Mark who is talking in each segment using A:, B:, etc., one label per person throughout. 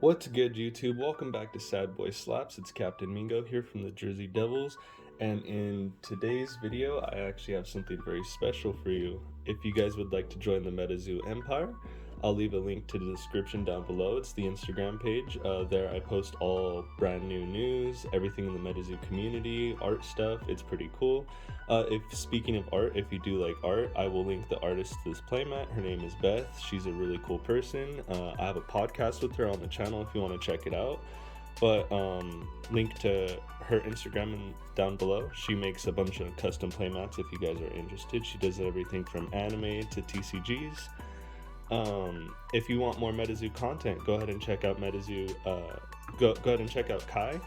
A: What's good, YouTube? Welcome back to Sad Boy Slaps. It's Captain Mingo here from the Jersey Devils, and in today's video, I actually have something very special for you. If you guys would like to join the Metazoo Empire, I'll leave a link to the description down below. It's the Instagram page. There I post all brand new news, everything in the Metazoo community, art stuff. It's pretty cool. If speaking of art, if you do like art, I will link the artist to this playmat. Her name is Beth. She's a really cool person. I have a podcast with her on the channel if you want to check it out. But link to her Instagram down below. She makes a bunch of custom playmats if you guys are interested. She does everything from anime to TCGs. If you want more Metazoo content, go ahead and check out Metazoo. Go ahead and check out Kai.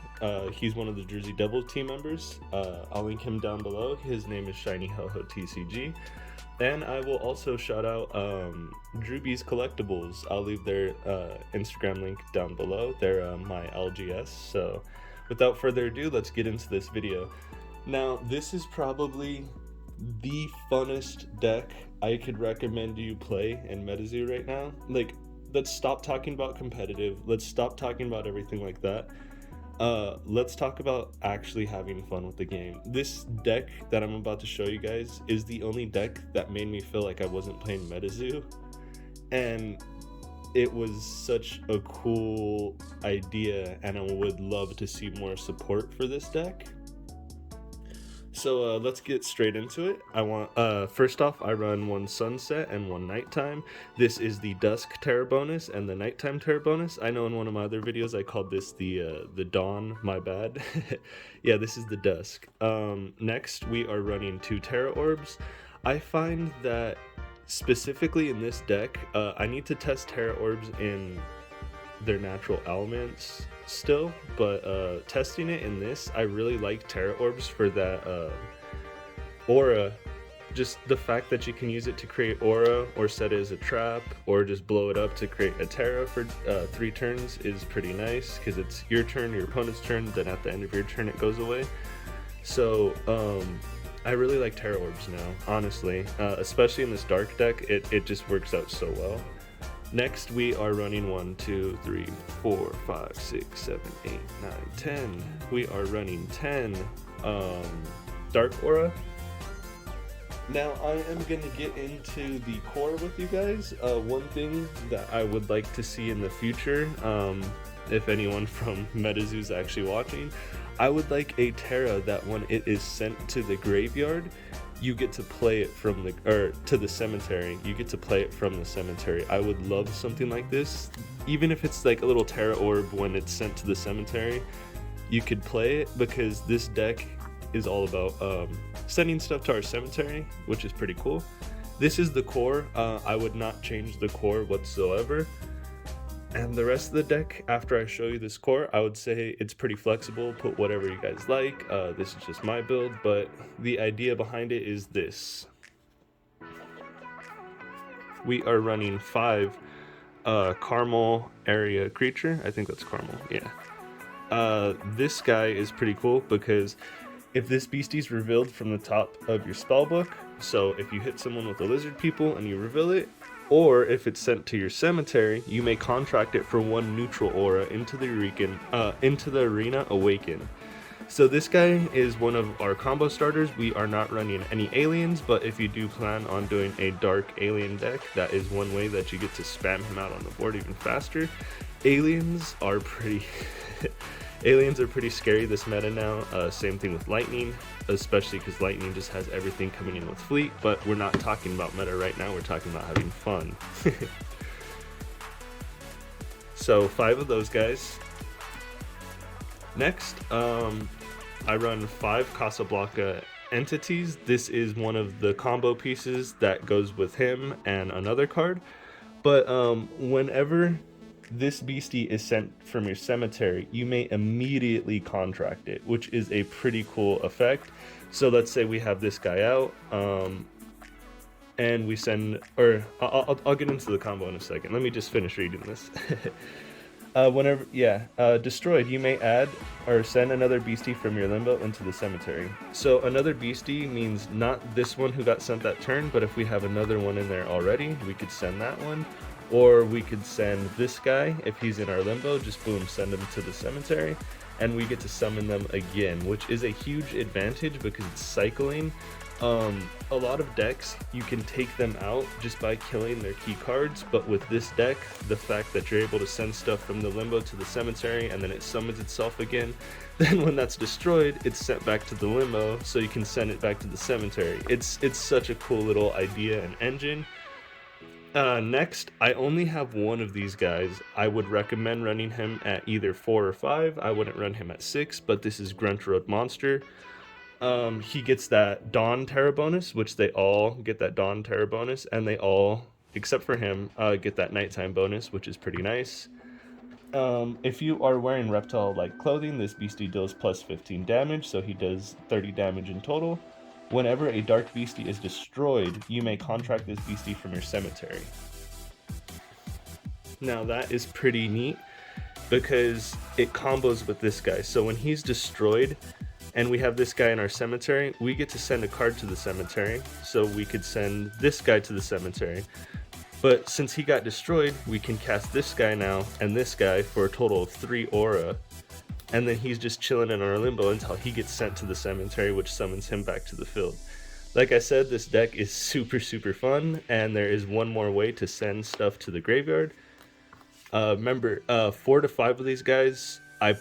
A: He's one of the Jersey Devils team members. I'll link him down below. His name is Shiny Ho-Ho TCG. And I will also shout out Drewby's Collectibles. I'll leave their Instagram link down below. They're my LGS. So without further ado, let's get into this video. Now, this is probably the funnest deck I could recommend you play in Metazoo right now. Like, let's stop talking about competitive. Let's stop talking about everything like that. Let's talk about actually having fun with the game. This deck that I'm about to show you guys is the only deck that made me feel like I wasn't playing Metazoo, and it was such a cool idea, and I would love to see more support for this deck. So let's get straight into it. First off, I run one sunset and one nighttime. This is the dusk terror bonus and the nighttime terror bonus. I know in one of my other videos I called this the dawn, my bad. Yeah, this is the dusk. Next, we are running 2 terror orbs. I find that specifically in this deck, I need to test terror orbs in their natural elements still, but testing it in this, I really like terror orbs for that aura. Just the fact that you can use it to create aura, or set it as a trap, or just blow it up to create a terra for 3 turns is pretty nice, because it's your turn, your opponent's turn, then at the end of your turn it goes away. So I really like terror orbs now, honestly, especially in this dark deck. It just works out so well. Next, we are running 1, 2, 3, 4, 5, 6, 7, 8, 9, 10. We are running 10 Dark Aura. Now, I am going to get into the core with you guys. One thing that I would like to see in the future, if anyone from Metazoo is actually watching, I would like a Terra that when it is sent to the graveyard, you get to play it from to the cemetery. You get to play it from the cemetery. I would love something like this. Even if it's like a little Terra Orb when it's sent to the cemetery, you could play it, because this deck is all about sending stuff to our cemetery, which is pretty cool. This is the core. I would not change the core whatsoever. And the rest of the deck, after I show you this core, I would say it's pretty flexible. Put whatever you guys like. This is just my build, but the idea behind it is this. We are running 5 caramel area creature. I think that's caramel, yeah. This guy is pretty cool, because if this beastie's revealed from the top of your spellbook, so if you hit someone with a lizard people and you reveal it, or if it's sent to your cemetery, you may contract it for 1 neutral aura into the arena awaken. So this guy is one of our combo starters. We are not running any aliens, but if you do plan on doing a dark alien deck, that is one way that you get to spam him out on the board even faster. Aliens are pretty Aliens are pretty scary this meta now. Same thing with lightning, especially because lightning just has everything coming in with fleet, but we're not talking about meta right now, we're talking about having fun. So 5 of those guys. Next, I run 5 Casablanca Entities. This is one of the combo pieces that goes with him and another card. But whenever this beastie is sent from your cemetery, you may immediately contract it, which is a pretty cool effect. So let's say we have this guy out, and we send, or I'll get into the combo in a second. Let me just finish reading this. Destroyed, you may add or send another beastie from your limbo into the cemetery. So another beastie means not this one who got sent that turn, but if we have another one in there already, we could send that one. Or we could send this guy, if he's in our limbo, just boom, send him to the cemetery, and we get to summon them again, which is a huge advantage because it's cycling. A lot of decks, you can take them out just by killing their key cards, but with this deck, the fact that you're able to send stuff from the limbo to the cemetery and then it summons itself again, then when that's destroyed, it's sent back to the limbo, so you can send it back to the cemetery. It's such a cool little idea and engine. Next, I only have one of these guys. I would recommend running him at either 4 or 5. I wouldn't run him at 6, but this is Grunt Road Monster. He gets that Dawn Terra bonus, which they all get that Dawn Terra bonus, and they all, except for him, get that Nighttime bonus, which is pretty nice. If you are wearing reptile-like clothing, this beastie deals plus 15 damage, so he does 30 damage in total. Whenever a dark beastie is destroyed, you may contract this beastie from your cemetery. Now that is pretty neat because it combos with this guy. So when he's destroyed and we have this guy in our cemetery, we get to send a card to the cemetery. So we could send this guy to the cemetery. But since he got destroyed, we can cast this guy now and this guy for a total of 3 aura. And then he's just chilling in our limbo until he gets sent to the cemetery, which summons him back to the field. Like I said, this deck is super fun, and there is one more way to send stuff to the graveyard. Remember, 4 to 5 of these guys, I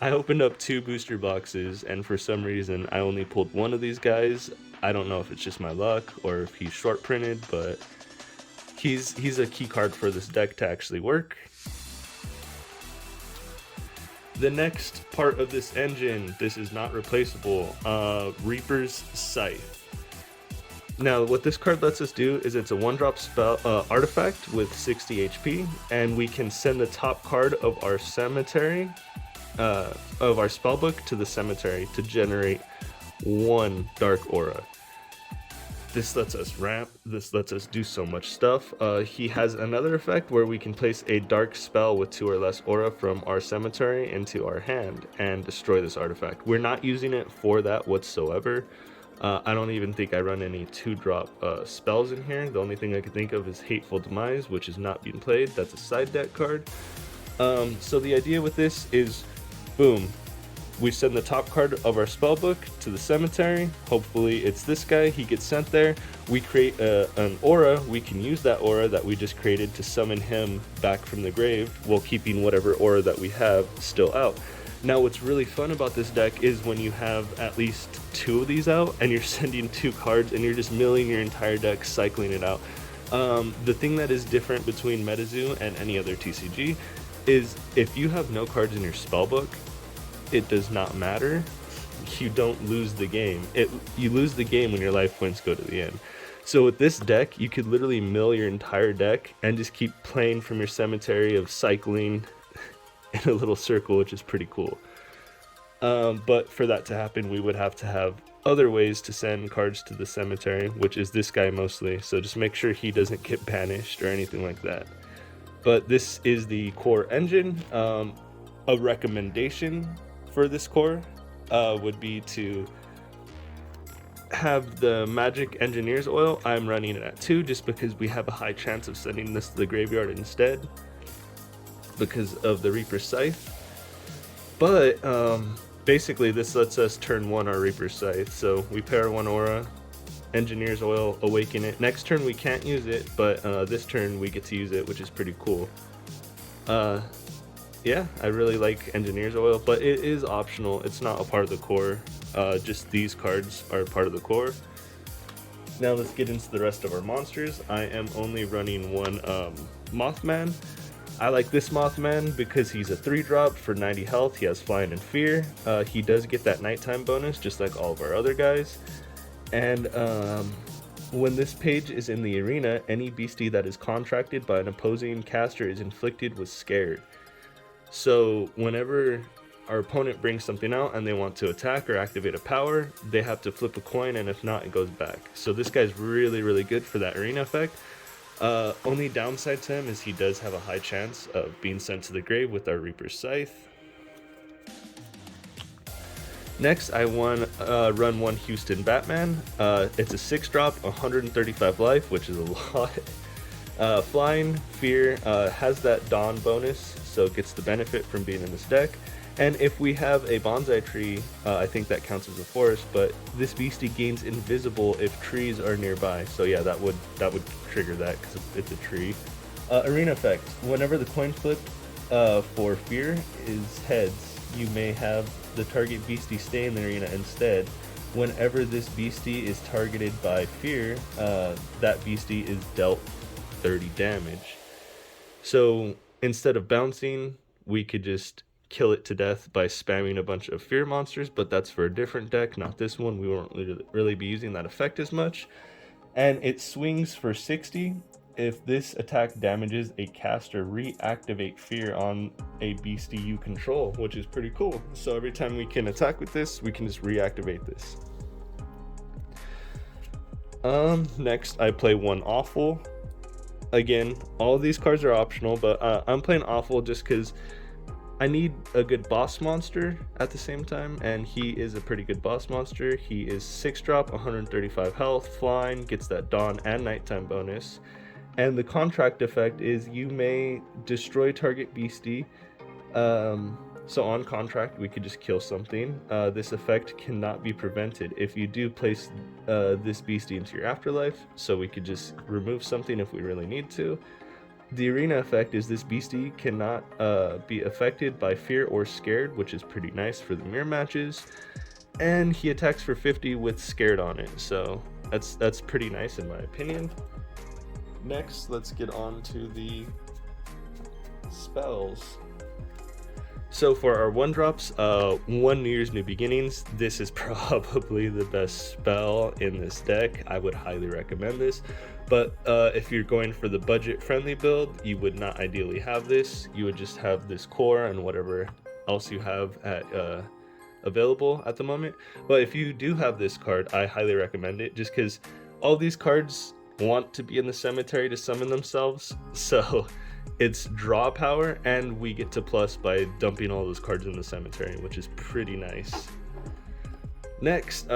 A: opened up 2 booster boxes, and for some reason I only pulled 1 of these guys. I don't know if it's just my luck or if he's short printed, but he's a key card for this deck to actually work. The next part of this engine, this is not replaceable, Reaper's Scythe. Now, what this card lets us do is it's a 1-drop spell artifact with 60 HP, and we can send the top card of our cemetery, of our spellbook to the cemetery to generate 1 dark aura. This lets us ramp, this lets us do so much stuff. He has another effect where we can place a dark spell with 2 or less aura from our cemetery into our hand and destroy this artifact. We're not using it for that whatsoever. I don't even think I run any 2-drop spells in here. The only thing I can think of is Hateful Demise, which is not being played. That's a side deck card. So the idea with this is, boom, we send the top card of our spellbook to the cemetery. Hopefully it's this guy, he gets sent there. We create an aura, we can use that aura that we just created to summon him back from the grave while keeping whatever aura that we have still out. Now what's really fun about this deck is when you have at least 2 of these out and you're sending 2 cards and you're just milling your entire deck, cycling it out. The thing that is different between Metazoo and any other TCG is if you have no cards in your spellbook, it does not matter. You don't lose the game. You lose the game when your life points go to the end. So with this deck, you could literally mill your entire deck and just keep playing from your cemetery of cycling in a little circle, which is pretty cool. But for that to happen, we would have to have other ways to send cards to the cemetery, which is this guy mostly. So just make sure he doesn't get banished or anything like that. But this is the core engine. A recommendation for this core would be to have the Magic Engineer's Oil. I'm running it at 2 just because we have a high chance of sending this to the graveyard instead because of the Reaper's Scythe. But basically this lets us turn 1 our Reaper's Scythe. So we pair 1 aura, Engineer's Oil, awaken it. Next turn we can't use it, but this turn we get to use it, which is pretty cool. Yeah, I really like Engineer's Oil, but it is optional. It's not a part of the core. Just these cards are part of the core. Now let's get into the rest of our monsters. I am only running 1 Mothman. I like this Mothman because he's a 3-drop for 90 health. He has Flying and Fear. He does get that Nighttime bonus, just like all of our other guys. And when this page is in the arena, any beastie that is contracted by an opposing caster is inflicted with Scared. So whenever our opponent brings something out and they want to attack or activate a power, they have to flip a coin, and if not, it goes back. So this guy's really good for that arena effect. Only downside to him is he does have a high chance of being sent to the grave with our Reaper's Scythe. Next, I run 1 Houston Batman. It's a 6-drop, 135 life, which is a lot. Flying, Fear, has that Dawn bonus, so it gets the benefit from being in this deck. And if we have a bonsai tree, I think that counts as a forest, but this beastie gains invisible if trees are nearby. So yeah, that would trigger that because it's a tree. Arena effect. Whenever the coin flip for Fear is heads, you may have the target beastie stay in the arena instead. Whenever this beastie is targeted by Fear, that beastie is dealt 30 damage. So instead of bouncing, we could just kill it to death by spamming a bunch of Fear monsters, but that's for a different deck, not this one. We won't really be using that effect as much. And it swings for 60. If this attack damages a caster, reactivate Fear on a beastie you control, which is pretty cool. So every time we can attack with this, we can just reactivate this. Next I play one Awful. Again, all of these cards are optional, but I'm playing Awful just because I need a good boss monster at the same time, and he is a pretty good boss monster. He is 6-drop, 135 health, flying, gets that dawn and nighttime bonus. And the contract effect is you may destroy target beastie. So on contract, we could just kill something. This effect cannot be prevented. If you do place this beastie into your afterlife, so we could just remove something if we really need to. The arena effect is this beastie cannot be affected by Fear or Scared, which is pretty nice for the mirror matches. And he attacks for 50 with Scared on it, so that's pretty nice in my opinion. Next, let's get on to the spells. So for our 1-drops, 1 New Year's New Beginnings, this is probably the best spell in this deck. I would highly recommend this. But if you're going for the budget-friendly build, you would not ideally have this. You would just have this core and whatever else you have at available at the moment. But if you do have this card, I highly recommend it, just because all these cards want to be in the cemetery to summon themselves. So it's draw power, and we get to plus by dumping all those cards in the cemetery, which is pretty nice. Next,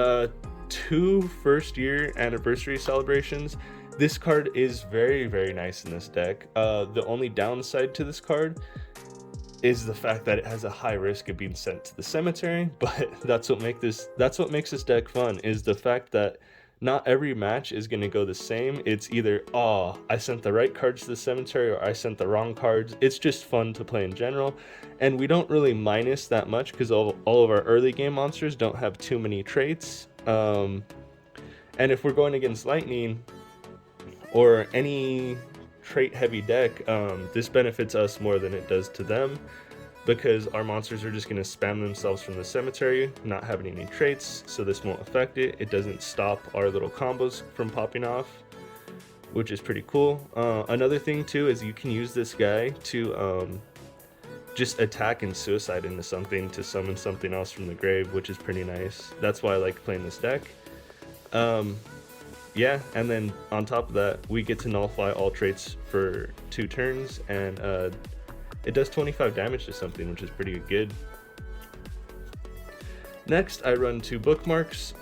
A: 2 first-year anniversary celebrations. This card is very, very nice in this deck. The only downside to this card is the fact that it has a high risk of being sent to the cemetery, but that's what makes this deck fun, is the fact that not every match is going to go the same. It's either, oh, I sent the right cards to the cemetery, or I sent the wrong cards. It's just fun to play in general, and we don't really minus that much because all of our early game monsters don't have too many traits. And if we're going against Lightning or any trait heavy deck, this benefits us more than it does to them, because our monsters are just going to spam themselves from the cemetery, not having any traits, so this won't affect it. It doesn't stop our little combos from popping off, which is pretty cool. Another thing too is you can use this guy to just attack and suicide into something to summon something else from the grave, which is pretty nice. That's why I like playing this deck. Yeah, and then on top of that, we get to nullify all traits for 2 turns, and it does 25 damage to something, which is pretty good. Next, I run 2 bookmarks.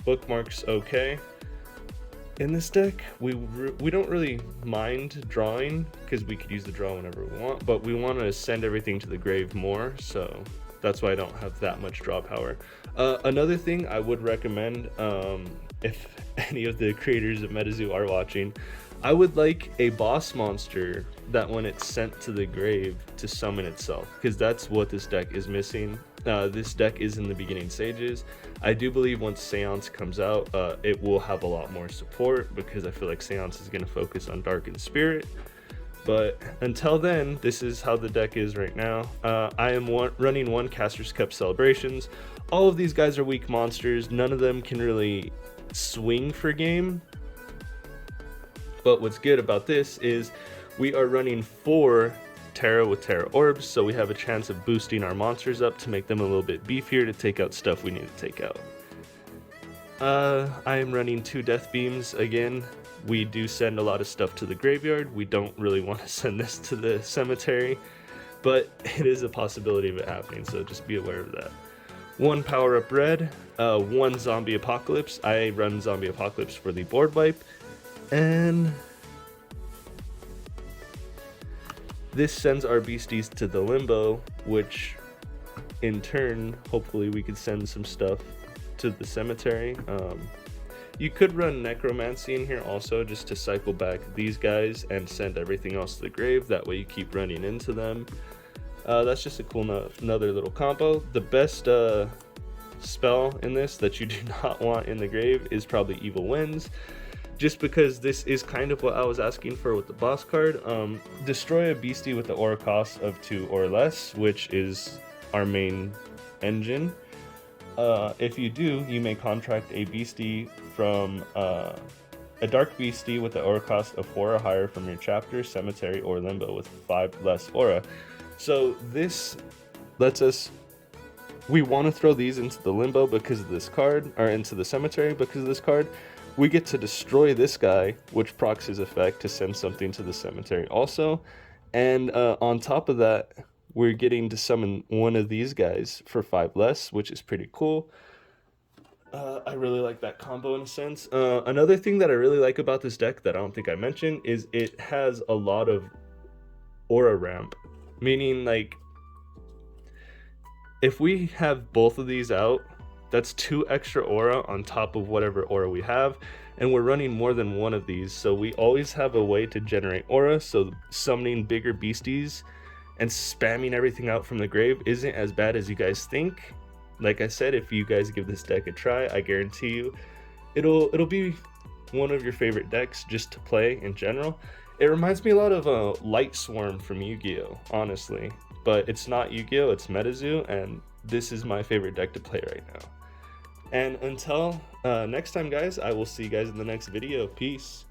A: Bookmarks, okay. In this deck, we don't really mind drawing, because we could use the draw whenever we want, but we want to send everything to the grave more, so that's why I don't have that much draw power. Another thing I would recommend, if any of the creators of Metazoo are watching, I would like a boss monster that when it's sent to the grave to summon itself, because that's what this deck is missing. This deck is in the beginning stages. I do believe once Seance comes out, it will have a lot more support, because I feel like Seance is going to focus on Dark and Spirit. But until then, this is how the deck is right now. I am running 1 Caster's Cup Celebrations. All of these guys are weak monsters. None of them can really swing for game. But what's good about this is we are running 4 Terra with Terra Orbs, so we have a chance of boosting our monsters up to make them a little bit beefier to take out stuff we need to take out. I am running 2 Death Beams again. We do send a lot of stuff to the graveyard. We don't really want to send this to the cemetery, but it is a possibility of it happening, so just be aware of that. 1 Power Up Red, 1 Zombie Apocalypse. I run Zombie Apocalypse for the board wipe, and This sends our beasties to the limbo, which in turn, hopefully we could send some stuff to the cemetery. You could run necromancy in here also, just to cycle back these guys and send everything else to the grave. That way you keep running into them. That's just a cool another little combo. The best spell in this that you do not want in the grave is probably Evil Winds, just because this is kind of what I was asking for with the boss card. Destroy a beastie with the aura cost of 2 or less, which is our main engine. If you do, you may contract a beastie from a dark beastie with the aura cost of 4 or higher from your chapter, cemetery, or limbo with 5 less aura. So this lets us, we want to throw these into the limbo because of this card, or into the cemetery because of this card. We get to destroy this guy, which procs his effect to send something to the cemetery also. And on top of that, we're getting to summon one of these guys for 5 less, which is pretty cool. I really like that combo in a sense. Another thing that I really like about this deck that I don't think I mentioned is it has a lot of aura ramp. Meaning, like, if we have both of these out, that's 2 extra aura on top of whatever aura we have. And we're running more than one of these, so we always have a way to generate aura, so summoning bigger beasties and spamming everything out from the grave isn't as bad as you guys think. Like I said, if you guys give this deck a try, I guarantee you it'll be one of your favorite decks just to play in general. It reminds me a lot of Light Swarm from Yu-Gi-Oh, honestly, but it's not Yu-Gi-Oh, it's Metazoo, and this is my favorite deck to play right now. And until next time, guys, I will see you guys in the next video. Peace.